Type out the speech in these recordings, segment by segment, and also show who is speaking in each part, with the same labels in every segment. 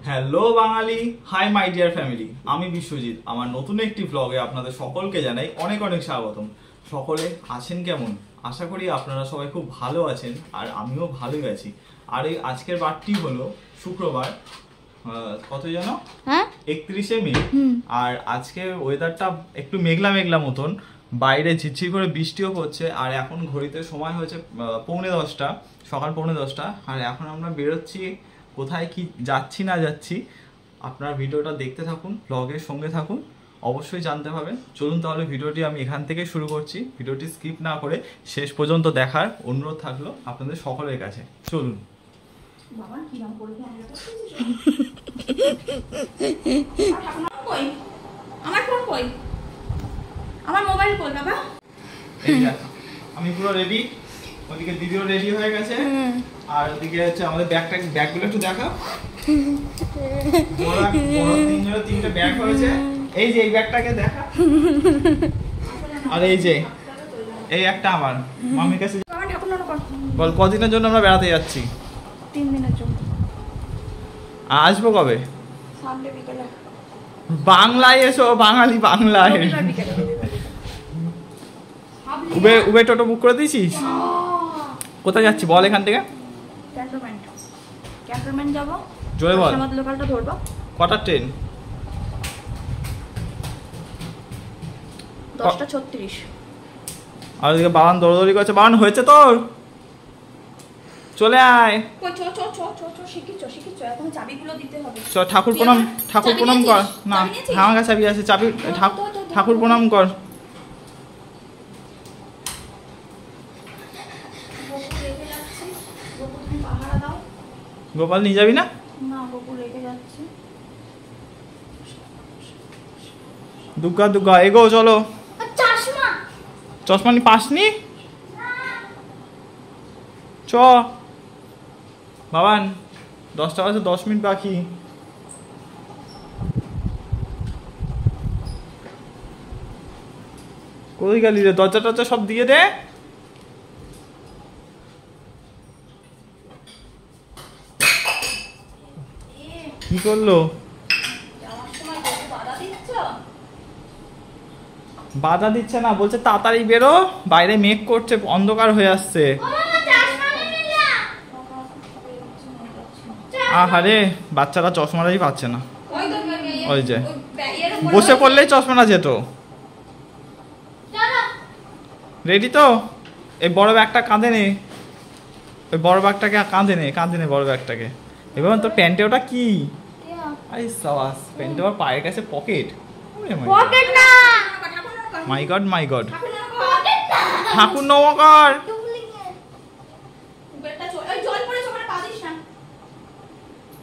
Speaker 1: Hello Bengali, hi my dear family. আমি বিশ্বজিৎ। আমার নতুন একটি ব্লগে আপনাদের সকলকে জানাই অনেক অনেক স্বাগতম। সকলে আছেন কেমন? আশা করি আপনারা সবাই খুব ভালো আছেন, আর আমিও ভালোই আছি। আর এই আজকের বারটি হলো শুক্রবার, কত জানো? 31শে মে। আর আজকে ওয়েদারটা একটু মেঘলা মেঘলা মতন, বাইরে ঝিরঝির করে বৃষ্টিও পড়ছে। আর এখন ঘড়িতে সময় হয়েছে 9:45, সকাল 9:45। আর এখন আমরা বেরোচ্ছি, কোথায় কি যাচ্ছি না যাচ্ছি আপনারা ভিডিওটা দেখতে থাকুন, ব্লগের সঙ্গে থাকুন, অবশ্যই জানতে পারবেন। চলুন তাহলে ভিডিওটি আমি এখান থেকে শুরু করছি। ভিডিওটি স্কিপ না করে শেষ পর্যন্ত দেখার অনুরোধ থাকলো আপনাদের সকলের কাছে। চলুন।
Speaker 2: আমার মোবাইল কই বাবা?
Speaker 1: এই দেখো আমি পুরো রেডি, ওদিকে দিদিও রেডি হয়ে গেছে। আর ওদিকে হচ্ছে আমাদের ব্যাগগুলো একটু দেখাও। তিনটা ব্যাগ হয়েছে। এই যে এই ব্যাগটাকে দেখা, আর এই যে এই একটা আমার মামির কাছে। বল কদিনের জন্য আমরা বেড়াতে যাচ্ছি?
Speaker 2: 3 দিনের জন্য।
Speaker 1: আসবো কবে?
Speaker 2: সানডে বিকেলে।
Speaker 1: বাংলায় এসো, বাঙালি বাংলায়। উবের টোটো বুক করে দিয়েছিস? কোথায় যাচ্ছি বল এখান থেকে?
Speaker 2: ক্যান্টনমেন্ট যাব।
Speaker 1: জোরে বল।
Speaker 2: আমাদের লোকালটা ধরবো।
Speaker 1: কটার ট্রেন?
Speaker 2: 10:36।
Speaker 1: আর ওদিকে বাবান দৌড়দৌড়ি করছে। বাবান হয়েছে তোর? চলে আয়।
Speaker 2: শিখিছো এখন চাবিগুলো দিতে হবে।
Speaker 1: চ ঠাকুর প্রণাম কর। না আমার কাছে চাবি আছে, চাবি ঠাকুর প্রণাম কর। গোপাল নিয়ে যাবি না?
Speaker 2: না, গোকুল রেখে যাচ্ছে।
Speaker 1: দুর্গা দুর্গা এগো চলো। চশমা নি পাসনি? চ বাবান, 10টা বাজে 10 মিনিট বাকি। কোথায় গেলি রে? দরজা টরজা সব দিয়ে দে। কি করলো? বাধা দিচ্ছে না, বলছে তাড়াতাড়ি বেরো, বাইরে মেঘ করছে, অন্ধকার হয়ে আসছে। আহারে বাচ্চারা চশমাটাই পাচ্ছে না। ওই যে বসে পড়লেই চশমাটা যেত। রেডি তো? এই বড় ব্যাগটা কাঁধে নে, ওই বড় ব্যাগটাকে কাঁধে নে বড় ব্যাগটাকে। এবার তোর প্যান্টে ওটা কি? আরে সাবাস, প্যান্টে ওর পায়ের কাছে পকেট।
Speaker 2: পকেট না,
Speaker 1: মাই গড ঠাকুর নমস্কার।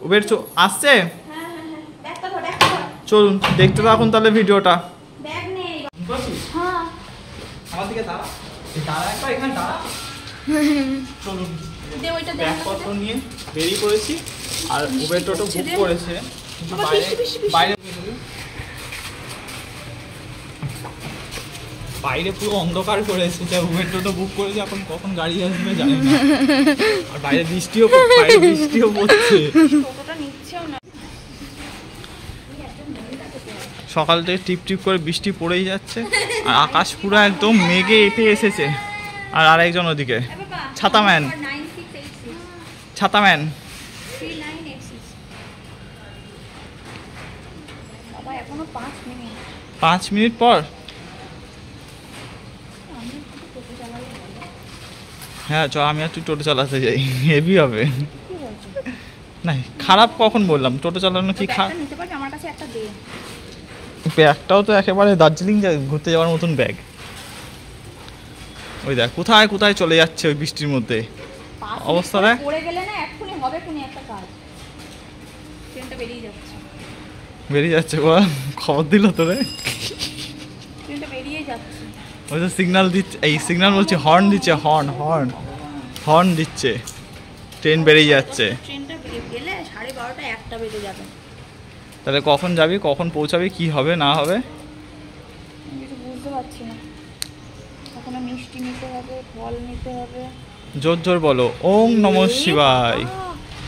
Speaker 1: উবের আসছে। চলুন দেখতে থাকুন তাহলে ভিডিওটা। আমার দিকে দাঁড়া একবার, এখানে দাঁড়া। চলুন ব্যাগপত্র নিয়ে বেরিয়ে পড়েছি। আর উবের টোটো বুক করেছে, কিন্তু বাইরে পুরো অন্ধকার করে এসেছে। উবের টোটো বুক করেছে, এখন কখন গাড়ি আসবে জানি না। আর বাইরে বৃষ্টিও পড়ছে। সকাল থেকে টিপ টিপ করে বৃষ্টি পড়েই যাচ্ছে, আর আকাশ পুরো একদম মেঘে এঁটে এসেছে। আর আরেকজন ওদিকে ছাতাম্যান 5 মিনিট পর। হ্যাঁ চ, আমি আর তুই টোটো চালাতে যাই, হেভি হবে। না খারাপ কখন বললাম? টোটো চালানো কি খারাপ? ব্যাগটাও তো একেবারে দার্জিলিং ঘুরতে যাওয়ার মতন ব্যাগ। ওই দেখ কোথায় কোথায় চলে যাচ্ছে ওই বৃষ্টির মধ্যে। অবস্থা দেখ। বেরিয়ে যাচ্ছে বল, খবর দিল তোরে। ওই তো সিগন্যাল দিচ্ছে, এই সিগন্যাল বলছি, হর্ন দিচ্ছে, হর্ন দিচ্ছে। ট্রেন বেরিয়ে যাচ্ছে। তাহলে কখন যাবি, কখন পৌঁছাবি, কি হবে না হবে
Speaker 2: বুঝতে পারছি না। এখন মিষ্টি নিতে হবে, ফল নিতে হবে।
Speaker 1: জোর জোর বলো, ওম নমঃ শিবায়।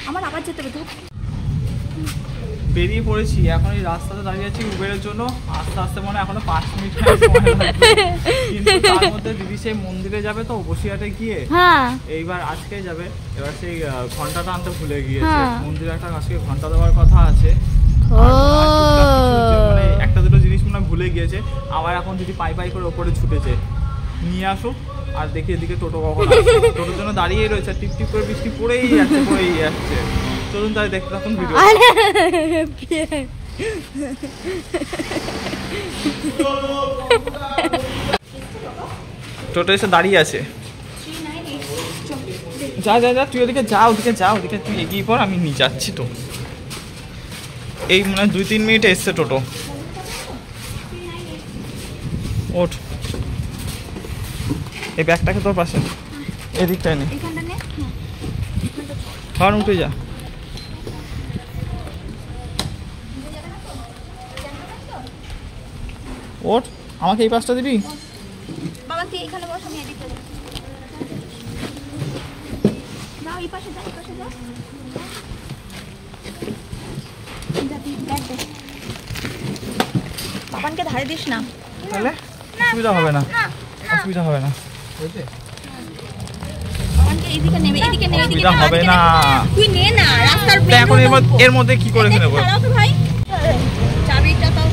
Speaker 2: আমার আবার যেতে হবে।
Speaker 1: বেরিয়ে পড়েছি, এখন এই রাস্তাতে দাঁড়িয়ে আছি উবেরের জন্য। আস্তে আস্তে মনে হয় এখনো 5 মিনিট সময় লাগবে, কিন্তু তার মধ্যে দিদি সেই মন্দিরে যাবে তো বসিরহাটে গিয়ে। এইবার আজকে যাবে, এবার সেই ঘন্টাটা আনতে ভুলে গিয়েছে। মন্দিরে একটা আজকে ঘন্টা দেওয়ার কথা আছে, মানে একটা দুটো জিনিস মনে হয় ভুলে গিয়েছে। আবার এখন দিদি পাই পাই করে ওপরে ছুটেছে, নিয়ে আসুক। আর দেখি এদিকে টোটো কখন আসছে, টোটোর জন্য দাঁড়িয়ে রয়েছে, টিপ টিপ করে বৃষ্টি পড়েই যাচ্ছে। চলুন তাই দেখতে থাকুন ভিডিও। টোটো এসে দাঁড়িয়ে আছে। যা যা যা, তুই ওদিকে যা, ওদিকে তুই এগিয়ে পর, আমি নিয়ে যাচ্ছি তো। এই মনে হয় 2-3 মিনিটে এসছে টোটো। ওঠ, এই ব্যাগটাকে তোর পাশে এদিকটায় নে, কারণ উঠে যা। ওঠ, আমাকে এই পাশটা দিবি।
Speaker 2: বাবা তুই এখানে বস, আমি এদিকে যাই। যাও এই পাশে, যা এই পাশে যা। বাবানকে ধারে দিস না,
Speaker 1: তাহলে অসুবিধা হবে না, অসুবিধা হবে না।
Speaker 2: বাবানকে এইদিকে নেবে, এইদিকে নে, এইদিকে
Speaker 1: অসুবিধা হবে না।
Speaker 2: তুই নে না, রাস্তার
Speaker 1: এখন এর মধ্যে কি করে নেব?
Speaker 2: দাঁড়াও তো ভাই, চাবিটা দাও।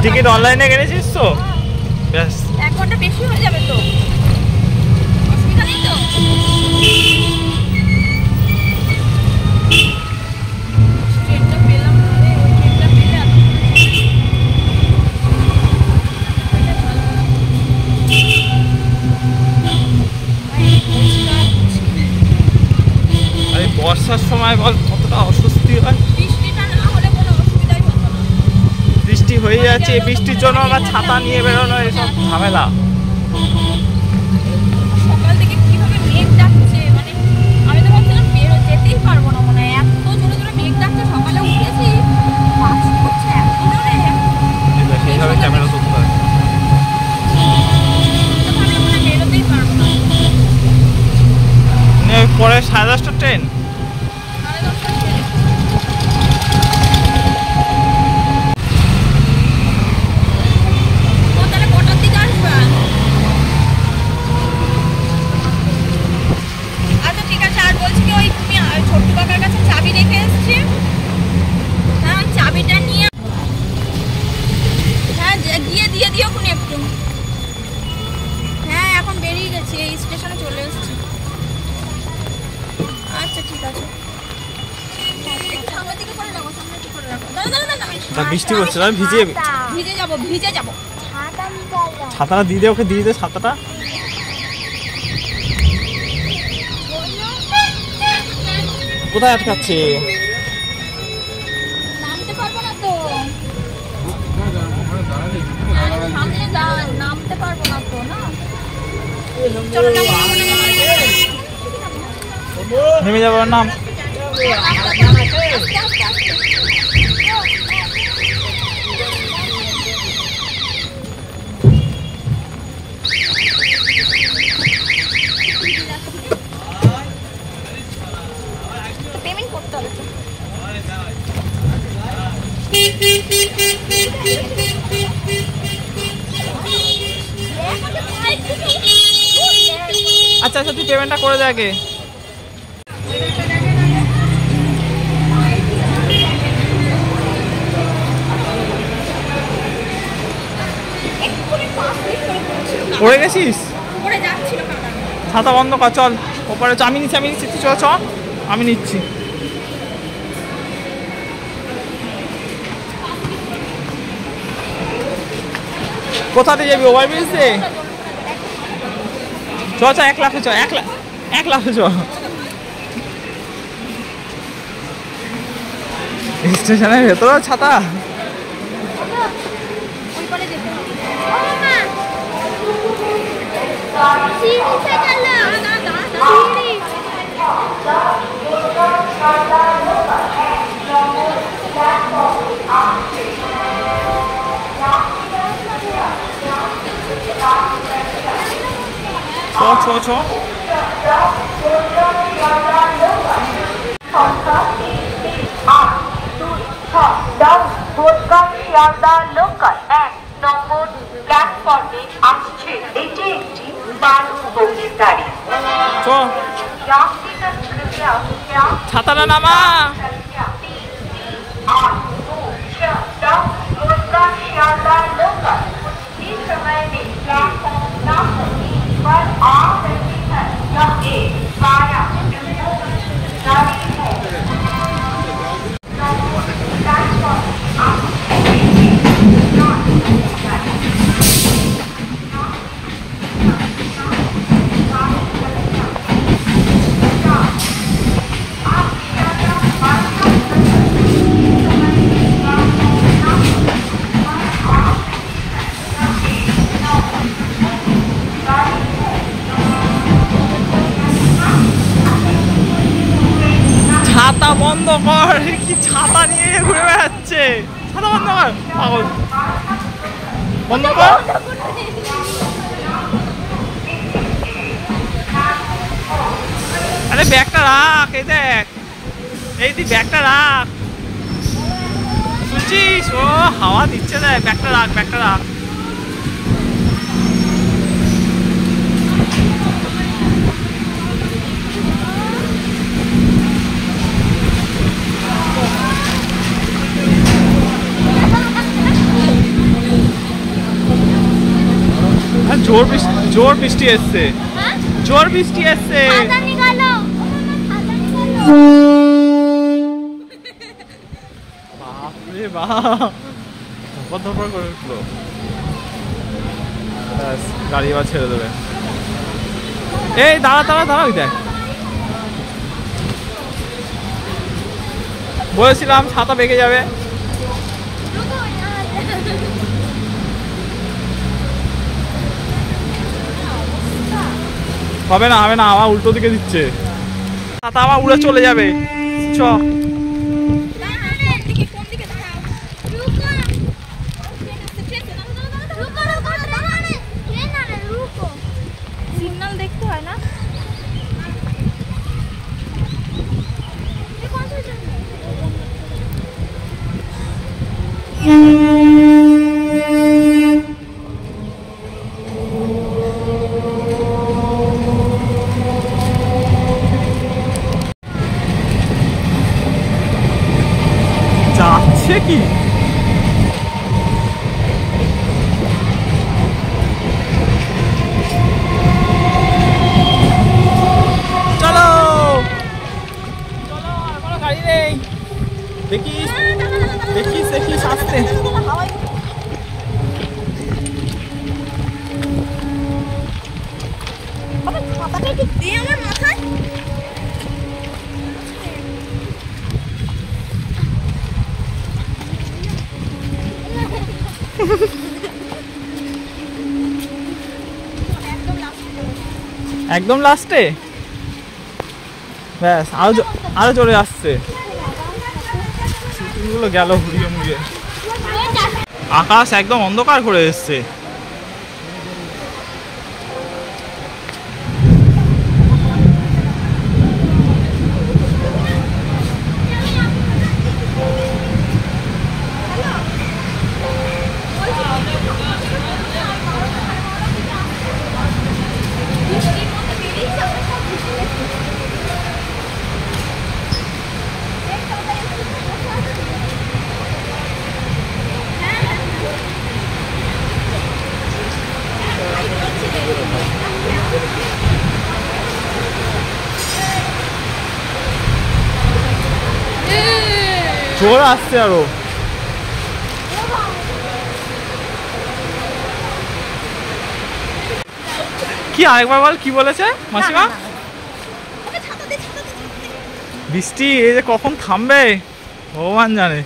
Speaker 1: টিকিট অনলাইনে কিনেছিস তো? ব্যাস
Speaker 2: 1 ঘন্টা বেশি হয়ে যাবে তো, অসুবিধা নেই তো। ট্রেনটা পেলাম না রে, ওই ট্রেনটা পেলে
Speaker 1: আরে বর্ষার সময় বল কতটা অস্বস্তি হয়।
Speaker 2: বৃষ্টিটা না হলে কোনো অসুবিধাই হতো না।
Speaker 1: বৃষ্টি হয়ে যাচ্ছে, বৃষ্টির জন্য আবার ছাতা নিয়ে বেরোনো এসব ঝামেলা।
Speaker 2: সকাল থেকে কিভাবে মেঘ ডাকছে, মানে আমি তো ভাবছিলাম যেতেই পারবো না, মনে হয় এত জোরে জোরে মেঘ ডাকছে। সকালে উঠেছি, বাস করছে এত জোরে,
Speaker 1: সেইভাবে ক্যামেরা ধরতে হয়।
Speaker 2: ভাবলাম মনে হয় বেরোতেই পারবো না।
Speaker 1: পরে 10:30টার ট্রেন।
Speaker 2: আচ্ছা ঠিক আছে, আর বলছি কি, ওই তুমি ছোট্ট কাকার কাছে চাবি রেখে এসছি, হ্যাঁ চাবিটা নিয়ে, হ্যাঁ গিয়ে দিয়ে দিও কোন একটু। হ্যাঁ এখন বেরিয়ে গেছি, এই স্টেশনে চলে এসেছি। আচ্ছা ঠিক আছে,
Speaker 1: বৃষ্টি পড়ছে, ভিজে
Speaker 2: যাবো।
Speaker 1: ছাতাটা দিয়ে দে, ওকে দিয়ে দে ছাতাটা। কোথায় আটকাচ্ছে?
Speaker 2: নামতে পারবো না তো, সামনে যান, নামতে পারবো না তো না। চলো
Speaker 1: নেমে যাবো, নাম।
Speaker 2: পেমেন্ট করতে হবে তো।
Speaker 1: আচ্ছা আচ্ছা, তুই পেমেন্টটা করে দে আগে। পড়ে গেছিস? ছাতা বন্ধ কর, চল ওপরে। আমি নিচ্ছি, তুই চ, আমি নিচ্ছি। কোথাতে যাবি? ওভারব্রিজ দে। চ 1 লাখে চ, 1 লাখে চ। স্টেশনের ভেতরেও ছাতা? ছ
Speaker 3: লোকাল 1 নম্বর প্ল্যাটফর্মে আসছে। এটি একটি বারোবগির গাড়ি।
Speaker 1: ছাতাটা নামা। ছাতা বন্ধ কর, কি ছাতা নিয়ে ঘুরে বেড়াচ্ছে। ছাতা বন্ধ কর, পাগল। বন্ধ কর। আরে ব্যাগটা রাখ, এই দেখ, এই তুই ব্যাগটা রাখ। শুনছিস? ও হাওয়া দিচ্ছে, দেখ, ব্যাগটা রাখ, ব্যাগটা রাখ। জোর বৃষ্টি এসছে, জোর বৃষ্টি এসছে। বাপরে বাপ, ধপর ধপর করে উঠলো। গাড়ি এবার ছেড়ে দেবে। এই দাঁড়া দাঁড়া দাঁড়া, ওই দেখ, বলেছিলাম ছাতা বেঁকে যাবে। হবে না, হবে না, আবার উল্টো দিকে দিচ্ছে। ছাতা আবার উড়ে চলে যাবে। চ,
Speaker 2: সিগন্যাল দেখতে হয় না।
Speaker 1: যাচ্ছে কি? চলো চলো, আর কোনো গাড়ি নেই। দেখিস দেখিস দেখিস, আসতে।
Speaker 2: আমার মাথায়
Speaker 1: একদম লাস্টে, ব্যাস, আরো চলে আসছে। গুলো গেল ঘুরিয়ে মুড়িয়ে। আকাশ একদম অন্ধকার করে এসছে। জোর আসছে আরো। কি আরেকবার বল, কি বলেছে মাসিমা? বৃষ্টি এই যে কখন থামবে ভগবান জানে।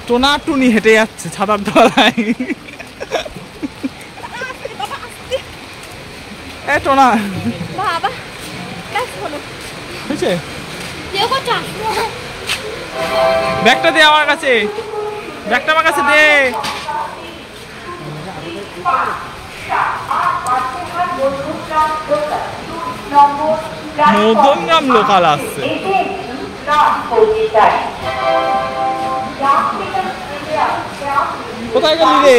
Speaker 1: টোনা টুনি হেঁটে যাচ্ছে ছাতার তলায়। এ টোনা,
Speaker 2: বাবা ব্যাস হলো।
Speaker 1: হয়েছে?
Speaker 2: দেখো চাষ
Speaker 1: ব্যাগটা দে আমার কাছে, ব্যাগটা আমার কাছে দে। মদনগ্রাম লোকাল আসছে। কোথায় গেলি রে?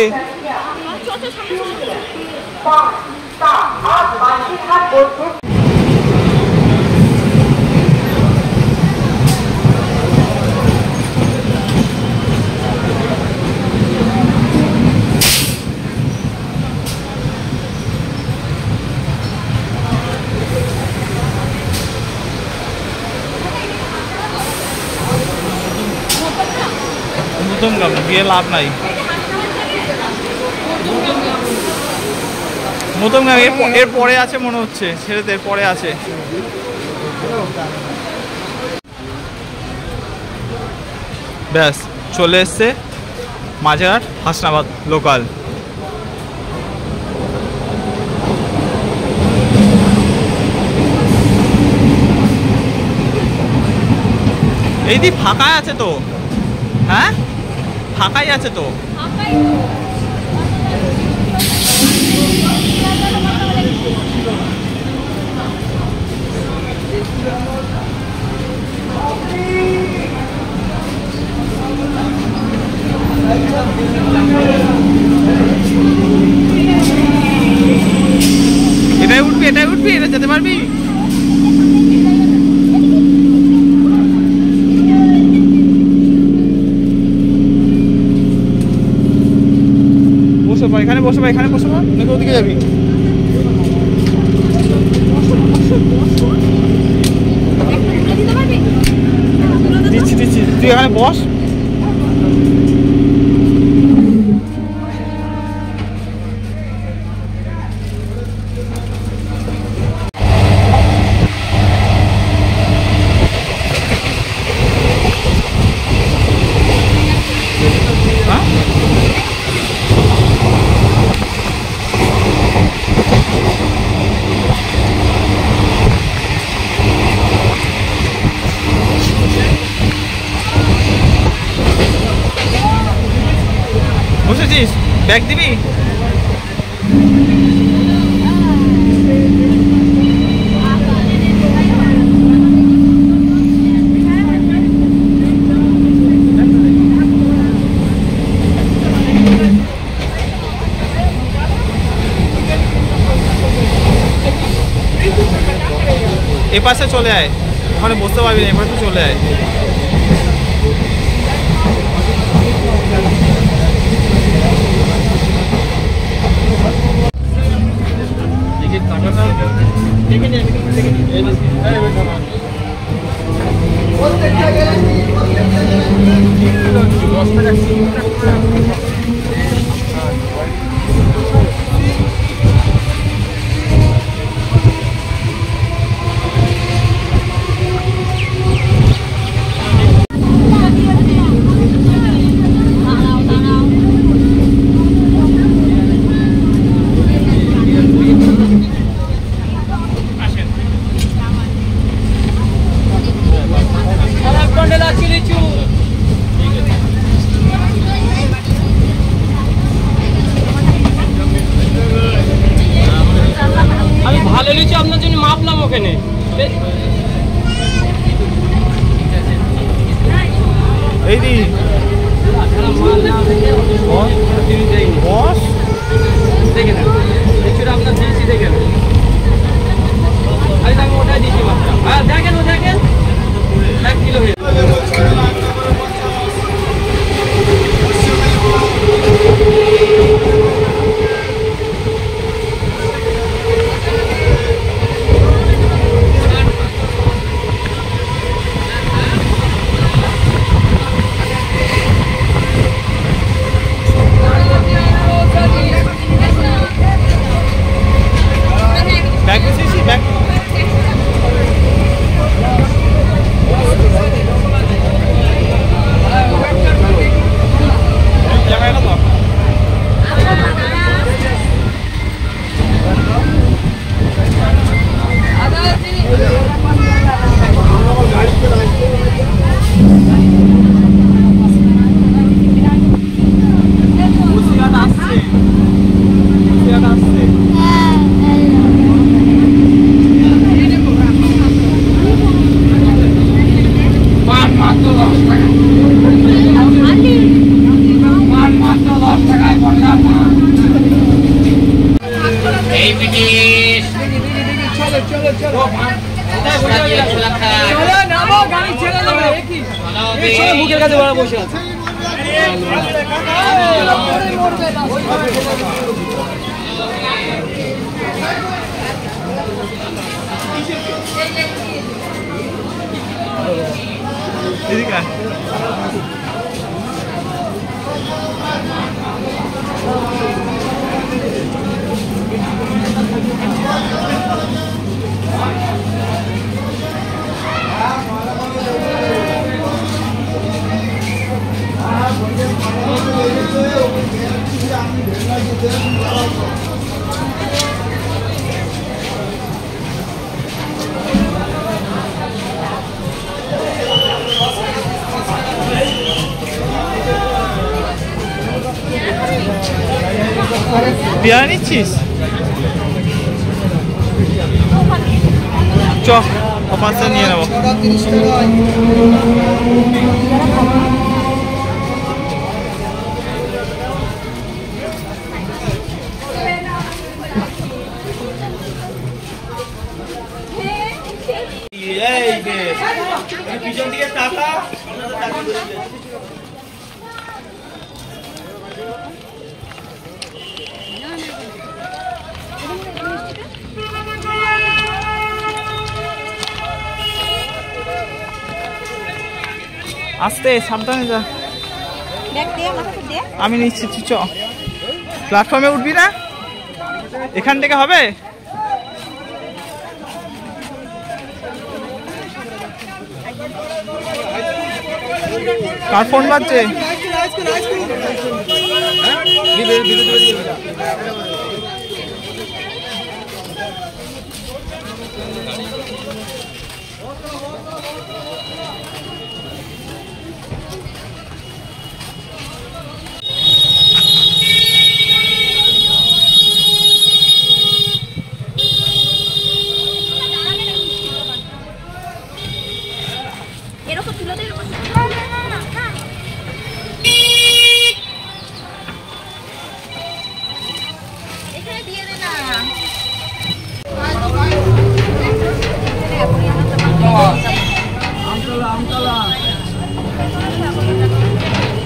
Speaker 1: মদনগ্রাম গিয়ে লাভ নাই। মদনগ্রাম এর পরে আছে মনে হচ্ছে, ছেলেদের পরে আছে। ব্যাস চলে এসছে মাঝেরহাট হাসনাবাদ লোকাল। এই দি ফাঁকাই আছে তো? হ্যাঁ ফাঁকাই আছে তো। এটাই উঠবি, এটাই উঠবি, এটা যেতে পারবি? বসে পা, এখানে বসে পা, এখানে বসে পা, নাকি ওদিকে যাবি? দিচ্ছি দিচ্ছি, তুই এখানে বস। বসেছিস? ব্যাগ দিবি? এপাশে চলে আয়, ওখানে বসতে পারবি না, এপাশে চলে আয়।
Speaker 4: আমি ভালো লিচু আপনার জন্য মাপলাম ওখানে।
Speaker 1: এই দি বস
Speaker 4: দেখে নেন লিচুটা আপনার দিয়েছি, দেখে নেন। আমি তাকে ওটাই দিয়েছি মাত্রা। হ্যাঁ দেখেন, ও দেখেন 1 কিলো হয়ে চলো নামো, গাড়ি ছেড়ে দেবে। এই সব মুখের কাছে বড় বসে আছে।
Speaker 1: এদিকে পেয়ারা নিচ্ছিস? চ পাঁচটা নিয়ে নেবো। পিছন দিকে টাকা আস্তে সাবধানে যা। আমি নিচ্ছি, তুই চ। প্ল্যাটফর্মে উঠবি না? এখান থেকে হবে? কার ফোন বাজছে?
Speaker 2: এরকম তুলে দে, এরকম এখানে দিয়ে দে না।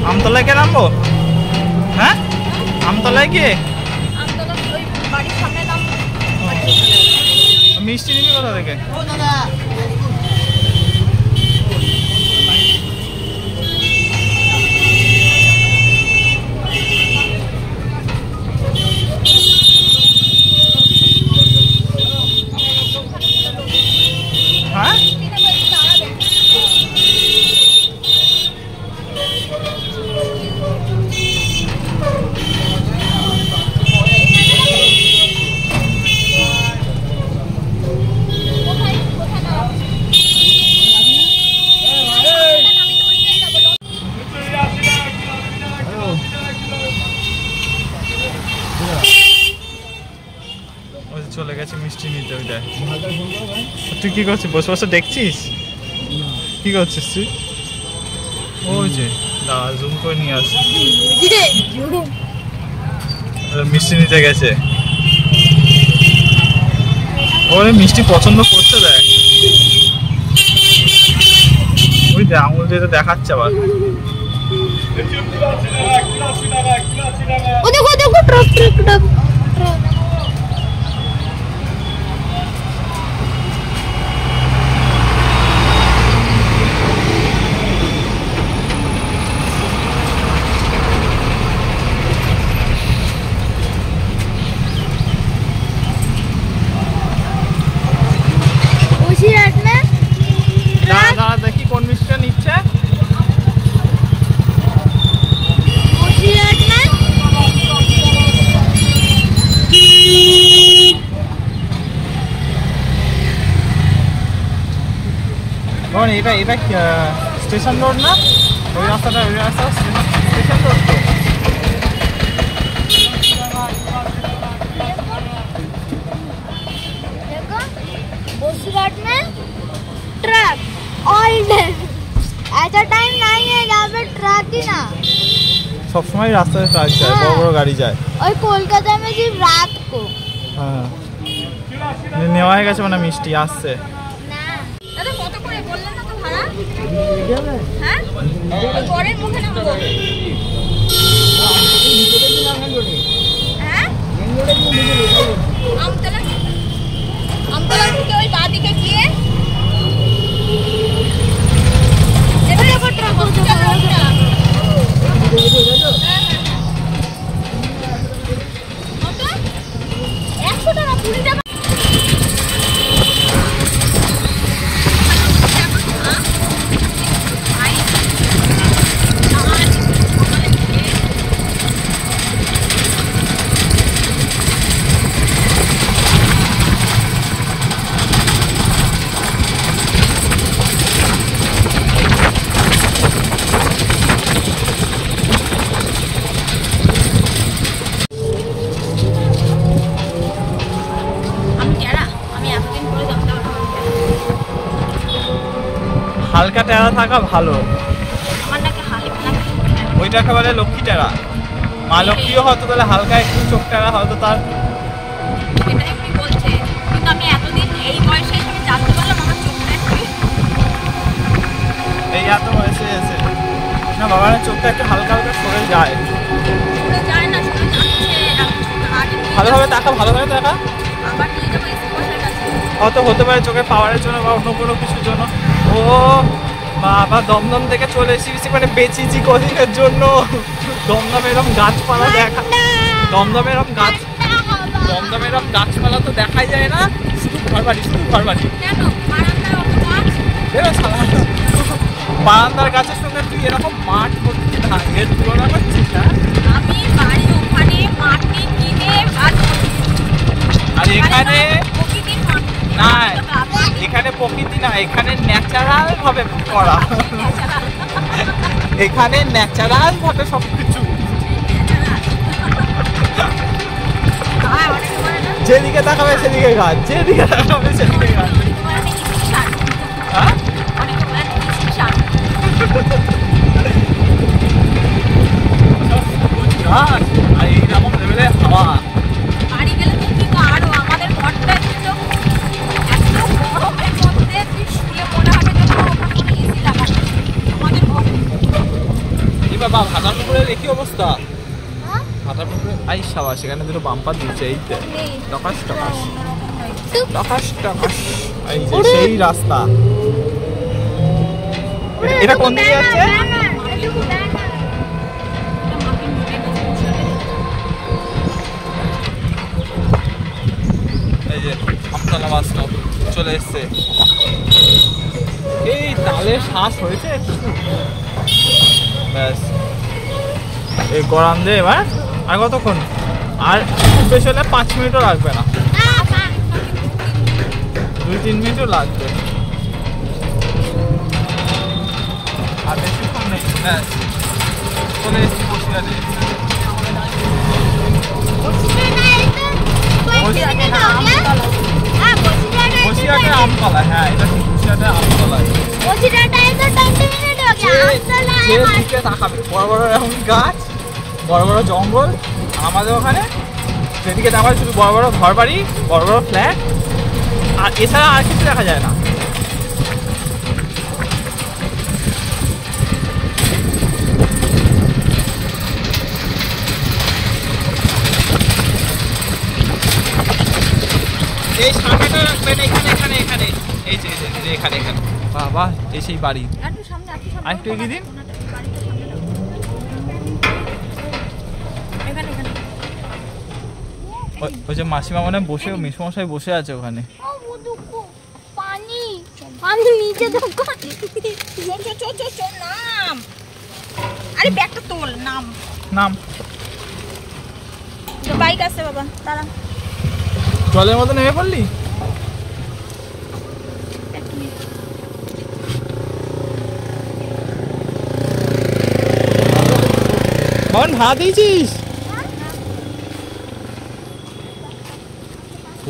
Speaker 1: আমতলায় কে নামবো? হ্যাঁ, আমতলায় কে?
Speaker 2: আমতলা ওই বাড়ির সামনে নাম।
Speaker 1: মিষ্টি নিবি কোথা থেকে? হ্যাঁ, চলে গেছে মিষ্টি নিতে। ওইটাই তুই কি করছিস? বসে বসে দেখছিস? কি করছিস তুই? ওই যে দাঁড়া, জুম করে নিয়ে আস। মিষ্টি নিতে গেছে। ওরে মিষ্টি পছন্দ করছে, দেখ ওই যে আঙুল দিয়ে দেখাচ্ছে আবার।
Speaker 2: ও দেখো দেখো, ট্রাক ট্রাক ট্রাক।
Speaker 1: দাঁড়া দাঁড়া, দেখি কোন মিষ্টিটা নিচ্ছে। এটা এটা স্টেশন রোড না? ওই রাস্তাটা, ওই রাস্তা স্টেশন রোড তো।
Speaker 2: बसीघाट में ट्रक ऑल डे। ऐसा टाइम नहीं है जहाँ पे ट्रक ही ना।
Speaker 1: सब समय रास्ते में ट्रक जाए, बड़ बड़ गाड़ी जाए।
Speaker 2: और कोलकाता में सिर्फ रात को।
Speaker 1: हाँ, নেওয়া হয়ে গেছে মানে মিষ্টি আসছে।
Speaker 2: না হ্যাঁ পরের মুখে নামবো হ্যাঁ আমতলা থেকে ওই বাদিকে গিয়ে এবারে আবার ট্রাক $100 20 টাকা
Speaker 1: হালকা টেরা থাকা ভালো।
Speaker 2: আমার নাকি হালকা
Speaker 1: ওইটাকে বলে লক্ষ্মী টেরা। মা লক্ষ্মীও হয়তো তাহলে হালকা একটু চোখ টেরা হয়তো তার।
Speaker 2: এটাই উনি বলছে, কিন্তু আমি এতদিন এই বয়সে আমি জানতে পারলাম আমার চোখটা একটু
Speaker 1: এই এত বয়সে এসে না বাবার চোখটা একটু হালকা হালকা সরে যায়।
Speaker 2: সরে যায় না, সরে যাচ্ছে।
Speaker 1: ভালোভাবে দেখা, ভালোভাবে দেখা।
Speaker 2: আবার নিয়ে যাবো স্পোর্টসের কাছে।
Speaker 1: হয়তো হতে পারে চোখের পাওয়ারের জন্য বা অন্য কোনো কিছুর জন্য। ও বাবা দমদম থেকে চলে এসেছি মানে বেচিছি কদিনের জন্য। দমদমে এরকম গাছপালা দেখা, দমদমে এরকম গাছপালা তো দেখাই যায় না, শুধু ঘরবাড়ি, শুধু ঘরবাড়ি।
Speaker 2: কেন বারান্দায় অত গাছ?
Speaker 1: বারান্দার গাছের সঙ্গে তুই এরকম মাঠ করছিস না, এর তুলনা করছিস না?
Speaker 2: আমি বাড়ির ওখানে মাটি কিনে গাছ
Speaker 1: আর এখানে
Speaker 2: প্রকৃতির মাঠ
Speaker 1: না, এখানে প্রকৃতি না, এখানে ন্যাচারাল ভাবে করা। এখানে ন্যাচারাল ভাবে সবকিছু। যেদিকে তাকাবে সেদিকে গাছ, যেদিকে তাকাবে সেদিকে গাছ। হ্যাঁ গাছ আর এইরকম লেভেলে হাওয়া।
Speaker 2: বাড়ি গেলে তো তুই তো আরো আমাদের ঘরটা একটু এত গরমের মধ্যে তুই শুয়ে মনে হবে যে কোনো এসি লাগানো আমাদের ঘরে।
Speaker 1: এই বাবা ভাটারপুকুরের একই অবস্থা। ভাটারপুকুরে আই সাবা সেখানে দুটো বাম্পার দিচ্ছে, এই তো টকাস টকাস টকাস টকাস। এই যে সেই রাস্তা। এটা কোন দিকে যাচ্ছে? এই যে আমতলা বাস স্টপ চলে এসছে। এই তালে শ্বাস হয়েছে একটু, ব্যাস এই গরম দে এবার। আর কতক্ষণ? আর খুব বেশি হলে 5 মিনিটও লাগবে না, 2-3 মিনিটও লাগবে। আর বেশিক্ষণ নেই, ব্যাস চলে এসছি বসিরহাটে। বসিরহাটের আমতলা, হ্যাঁ এটা ঠিক, বসিরহাটের আমতলায়। যেদিকে তাকাবে বড় বড় এরকম গাছ, বড় বড় জঙ্গল। আমাদের ওখানে যেদিকে তাকাবে শুধু বড় বড় ঘর বাড়ি, বড় বড় ফ্ল্যাট, আর এছাড়া আর কিছু দেখা যায় না। এই শাখাটা রাখবেন এখানে, এখানে এখানে, এই যে এখানে এখানে। বাবা এই সেই বাড়ি।
Speaker 2: একটু সামনে, একটু সামনে।
Speaker 1: আরেকটু এগিয়ে দিন।
Speaker 2: এখানে এখানে।
Speaker 1: ওই যে মাসিমা মানে বসে, মেসমশাই বসে আছে ওখানে।
Speaker 2: পানি পানি নিচে দেখো। চল নাম। আরে ব্যাগটা তোল, নাম
Speaker 1: নাম।
Speaker 2: তো বাইক আছে বাবা, দাঁড়া।
Speaker 1: জলের মধ্যে নেমে পড়লি? কখন ভাত দিয়েছিস?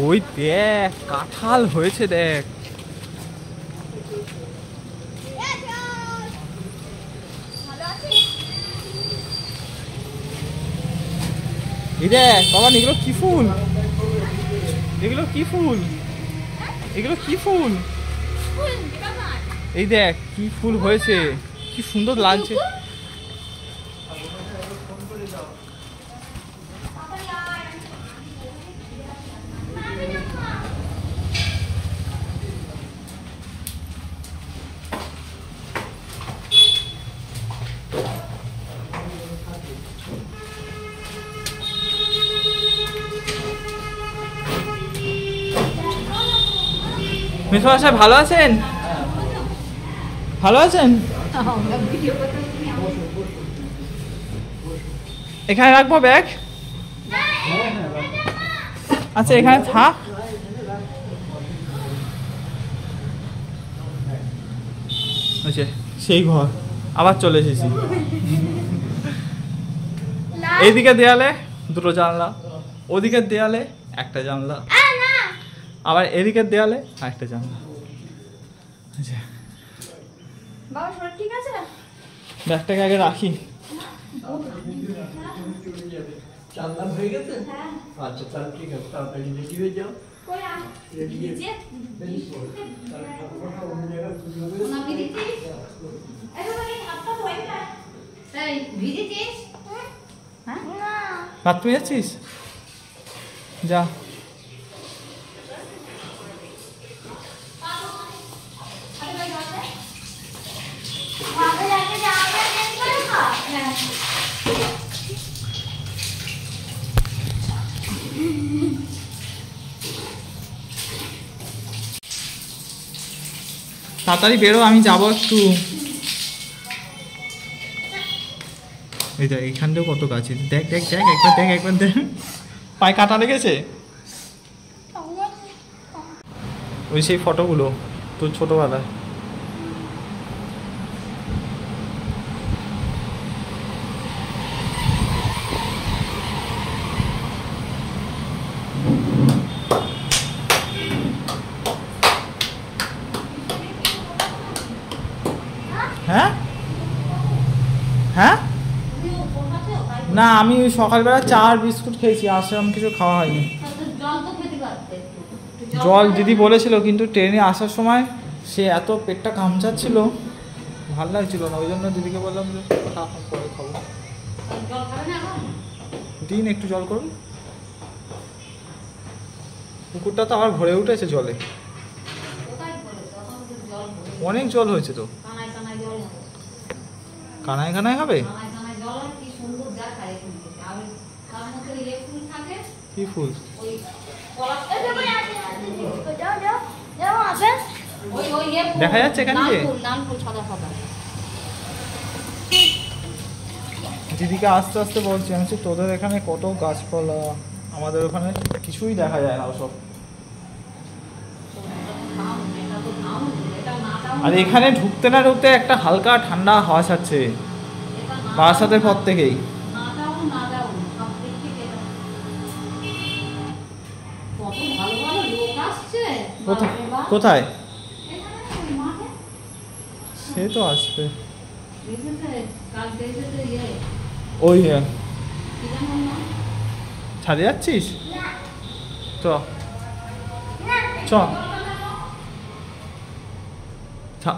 Speaker 1: ওই দেখ কাঁঠাল হয়েছে, দেখ এই দেখ বাবা, এগুলো কি ফুল? এগুলো কি ফুল? এগুলো কি ফুল? এই দেখ কি ফুল হয়েছে, কি সুন্দর লাগছে। মেসমা সাহেব ভালো আছেন? ভালো আছেন? এখানে রাখবো ব্যাগ? আচ্ছা এখানে থাক। আচ্ছা সেই ঘর আবার চলে এসেছি। এইদিকে দেয়ালে দুটো জানলা, ওদিকের দেয়ালে একটা জানলা, আবার এদিকের দেয়ালে আরেকটা জানলা। আচ্ছা
Speaker 2: বাবা শরীর ঠিক আছে?
Speaker 1: ব্যাগটাকে আগে রাখি।
Speaker 4: চালান হয়ে গেছে? আচ্ছা তাহলে ঠিক আছে, তাড়াতাড়ি রেডি হয়ে যাও।
Speaker 2: কই আ ভিজে না ভিজেছিস? এই মানে হাতটা ধোয় না। এই ভিজেছিস? হ্যাঁ না।
Speaker 1: ভাত পেয়ে যাচ্ছিস? যা। তাড়াতাড়ি বেরো, আমি যাবো একটু। এই দেখ এইখানটাও কত গাছ, দেখ দেখ দেখ একবার দেখ, একবার দেখ পায়ে কাটা লেগেছে। ওই সেই ফটোগুলো তোর ছোটবেলায়। হ্যাঁ হ্যাঁ না, আমি সকালবেলা চা আর বিস্কুট খেয়েছি, আসলাম কিছু খাওয়া হয়নি। জল দিদি বলেছিল, কিন্তু ট্রেনে আসার সময় সে এত পেটটা ঘামচাচ্ছিল, ভালো লাগছিল না, ওই জন্য দিদিকে বললাম যে পরে খাবো। দিন একটু জল করুন। পুকুরটা তো আবার ভরে উঠেছে জলে, অনেক জল হয়েছে তো। কানায় কানায় হবে? কি ফুল? দেখা যাচ্ছে এখানে? দিদিকে আস্তে আস্তে বলছি, আমি তোদের এখানে কত গাছপালা, আমাদের ওখানে কিছুই দেখা যায় না ওসব। আর এখানে ঢুকতে না ঢুকতে একটা হালকা ঠান্ডা হাওয়া ছাড়ছে বারাসাতের পর থেকেই। কোথায়? সে তো আসবে ওই ছাদে যাচ্ছিস? চ চ,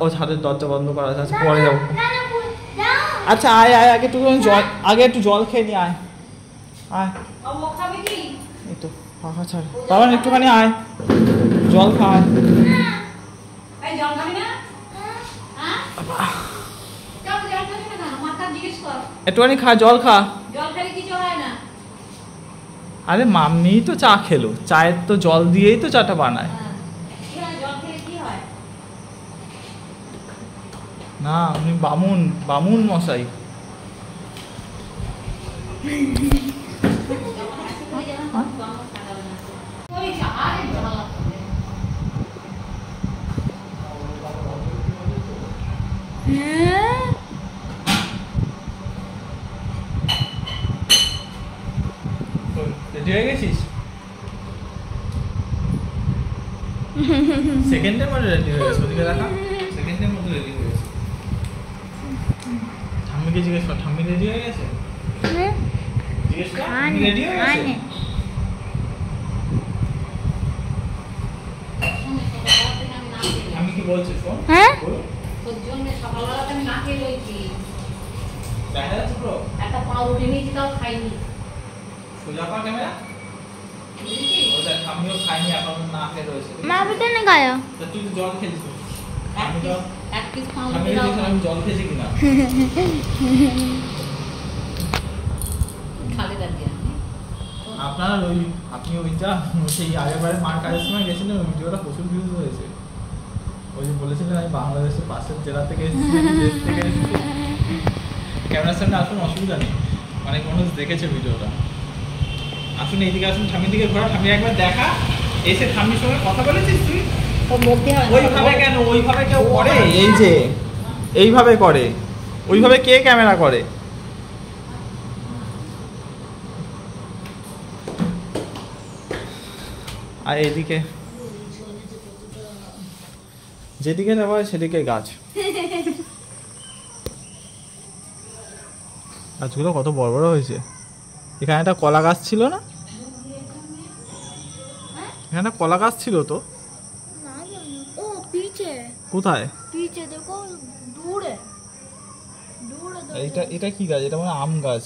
Speaker 1: ও ছাদের দরজা বন্ধ করা আছে, পরে যাবো। আচ্ছা আয় আয়, আগে একটু জল, আগে একটু জল খেয়ে নি, আয় আয়। এই তো ফাঁকা ছাড় বাবা, একটুখানি আয়, জল খায়। একটুখানি খা, জল খা। আরে মাম্মি তো চা খেলো, চায়ের তো জল দিয়েই তো চাটা বানায়। না আমি বামুন, বামুন মশাই। রেডি হয়ে গেছিস? সেকেন্ডের মধ্যে রেডি হয়ে গেছে, ওদিকে দেখা, সেকেন্ডের মধ্যে রেডি হয়ে গেছে। ঠাম্মিকে জিজ্ঞেস কর, ঠাম্মি রেডি হয়ে গেছে? জিজ্ঞেস কর, রেডি হয়ে গেছে? আমি কি বলছি শোন? হ্যাঁ
Speaker 2: তোর জন্য সকালবেলাতে আমি না খেয়ে রয়েছি।
Speaker 1: দেখা যাচ্ছে পুরো
Speaker 2: একটা পাউরুটি নিয়েছি তাও খাইনি।
Speaker 1: সোজা পা ক্যামেরা ওটা আমিও খাইনি এখন না খেয়ে রয়েছে।
Speaker 5: मैं अभी तो नहीं खाया।
Speaker 1: তা তুই তো জল খেয়েছিস তো? আমি তো
Speaker 2: এক পিস
Speaker 1: আমি
Speaker 2: পাউরুটি দাও।
Speaker 1: দেখলাম আমি জল খেয়েছি কিনা।
Speaker 2: খাবে দাদি
Speaker 1: আপনার ওই আপনি ওইটা সেই আগেরবারে মার কাজের সময় গেছিলেন, ওই ভিডিওটা প্রচুর ভিউজ হয়েছে। ওই যে বলেছিলেন আমি বাংলাদেশের পাশের জেলা থেকে এসেছি, দেশ থেকে এসেছি। ক্যামেরার সামনে আসুন, অসুবিধা নেই, অনেক মানুষ দেখেছে ভিডিওটা। আসুন এইদিকে আসুন, ঠামির দিকে ঘোরা, ঠামি একবার দেখা। এসে ঠামির সঙ্গে কথা বলেছিস তুই? ওইভাবে কেন? ওইভাবে কেউ করে? এই যে এইভাবে করে, ওইভাবে কে ক্যামেরা করে? আর এদিকে যেদিকে যাওয়া হয় সেদিকে গাছ। গাছগুলো কত বড় বড় হয়েছে। এখানে একটা কলা গাছ ছিল না? এখানে একটা কলা গাছ ছিল তো?
Speaker 5: ओ पीछे
Speaker 1: কোথায়?
Speaker 5: पीछे देखो दूर है दूर है
Speaker 1: এটা এটা কি গাছ? এটা মানে আম গাছ।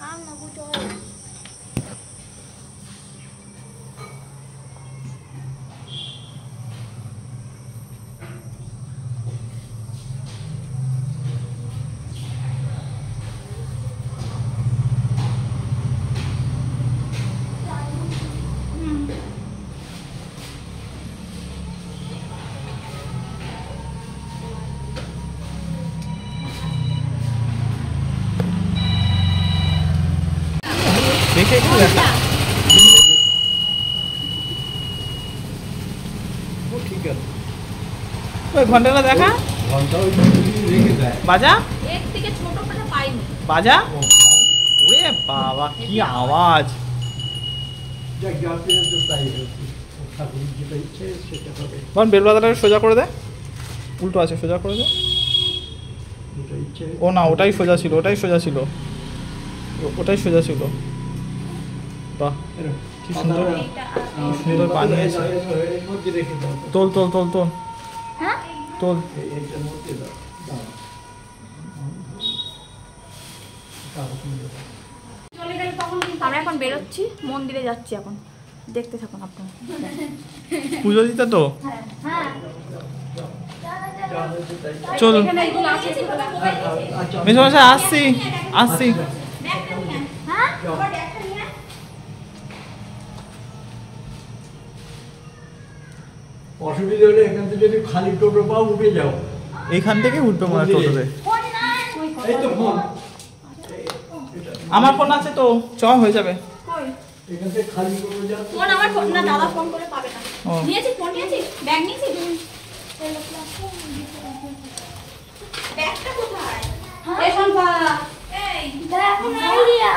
Speaker 5: आम ना कुछ और है।
Speaker 1: দেখে একটু দেখা। ওই ঘন্টাটা দেখা, বাজা
Speaker 2: এর থেকে ছোট করে পাইনি।
Speaker 1: বাজা। ওরে বাবা কি আওয়াজ! বল বেলপাতাটাকে সোজা করে দে, উল্টো আছে, সোজা করে দে। ও না, ওটাই সোজা ছিল, ওটাই সোজা ছিল, ওটাই সোজা ছিল। বাহ কি সুন্দর, কি সুন্দর বানিয়েছে। তোল তোল তোল তোল
Speaker 5: हाँ
Speaker 1: তোল।
Speaker 2: আমরা এখন বেরোচ্ছি, মন্দিরে যাচ্ছি এখন। দেখতে থাকুন আপনারা।
Speaker 1: পুজো দিতে তো
Speaker 5: हाँ
Speaker 1: চল।
Speaker 2: এখানে এগুলো আছে,
Speaker 1: মেসোমশাই আসছি আসছি।
Speaker 5: हाँ
Speaker 6: অসুবিধা হলে এখান থেকে যদি খালি টোটো পাও উঠে যাও।
Speaker 1: এইখান থেকে উঠবে মনে হয় টোটোতে।
Speaker 6: এই তো ফোন,
Speaker 1: আমার ফোন আছে তো, চ হয়ে যাবে।
Speaker 6: এখান থেকে খালি টোটো যাও।
Speaker 2: ফোন আমার ফোন না, দাদা ফোন করে পাবে না।
Speaker 1: ও
Speaker 2: নিয়েছি, ফোন নিয়েছি, ব্যাগ নিয়েছি। ব্যাগটা কোথায়? এই শোন পা, এই
Speaker 5: देखो नहीं लिया।